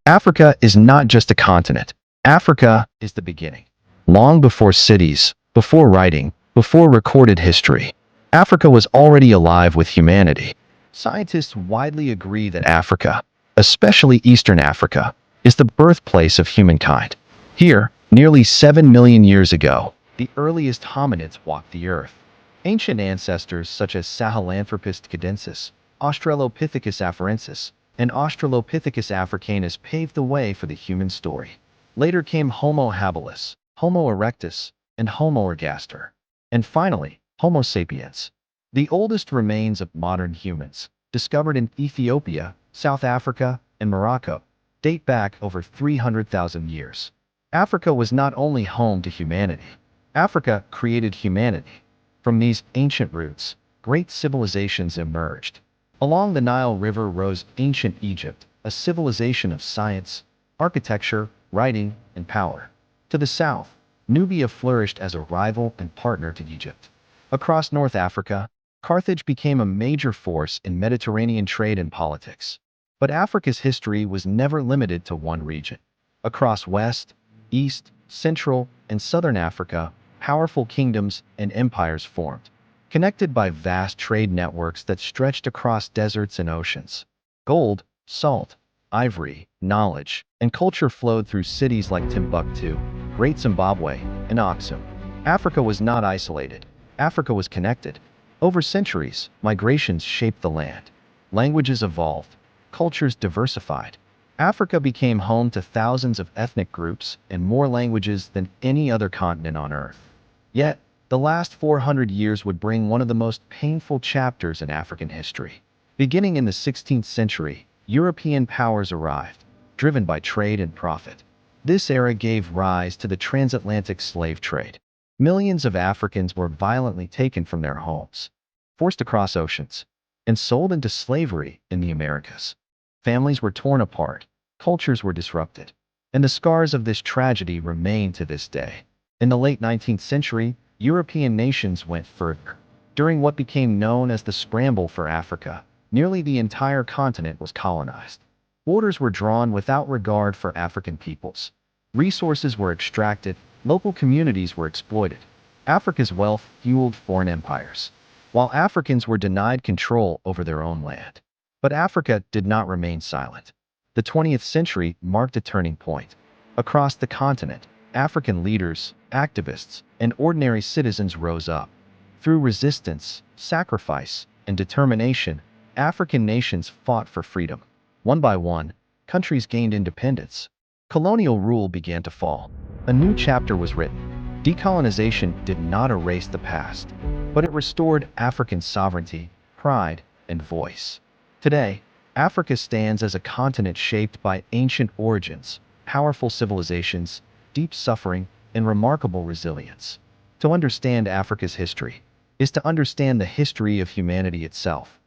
Africa is not just a continent. Africa is the beginning. Long before cities, before writing, before recorded history, Africa was already alive with humanity. Scientists widely agree that Africa, especially Eastern Africa, is the birthplace of humankind. Here, nearly 7 million years ago, the earliest hominids walked the earth. Ancient ancestors such as Sahelanthropus cadensis, Australopithecus afarensis, and Australopithecus africanus paved the way for the human story. Later came Homo habilis, Homo erectus, and Homo ergaster. And finally, Homo sapiens, the oldest remains of modern humans, discovered in Ethiopia, South Africa, and Morocco, date back over 300,000 years. Africa was not only home to humanity, Africa created humanity. From these ancient roots, great civilizations emerged. Along the Nile River rose ancient Egypt, a civilization of science, architecture, writing, and power. To the south, Nubia flourished as a rival and partner to Egypt. Across North Africa, Carthage became a major force in Mediterranean trade and politics. But Africa's history was never limited to one region. Across West, East, Central, and Southern Africa, powerful kingdoms and empires formed, connected by vast trade networks that stretched across deserts and oceans. Gold, salt, ivory, knowledge, and culture flowed through cities like Timbuktu, Great Zimbabwe, and Aksum. Africa was not isolated. Africa was connected. Over centuries, migrations shaped the land. Languages evolved. Cultures diversified. Africa became home to thousands of ethnic groups and more languages than any other continent on Earth. Yet, the last 400 years would bring one of the most painful chapters in African history. Beginning in the 16th century, European powers arrived, driven by trade and profit. This era gave rise to the transatlantic slave trade. Millions of Africans were violently taken from their homes, forced across oceans, and sold into slavery in the Americas. Families were torn apart, cultures were disrupted, and the scars of this tragedy remain to this day. In the late 19th century, European nations went further. During what became known as the Scramble for Africa, nearly the entire continent was colonized. Borders were drawn without regard for African peoples. Resources were extracted, local communities were exploited. Africa's wealth fueled foreign empires, while Africans were denied control over their own land. But Africa did not remain silent. The 20th century marked a turning point. Across the continent, African leaders, activists, and ordinary citizens rose up. Through resistance, sacrifice, and determination, African nations fought for freedom. One by one, countries gained independence. Colonial rule began to fall. A new chapter was written. Decolonization did not erase the past, but it restored African sovereignty, pride, and voice. Today, Africa stands as a continent shaped by ancient origins, powerful civilizations, deep suffering, and remarkable resilience. To understand Africa's history is to understand the history of humanity itself.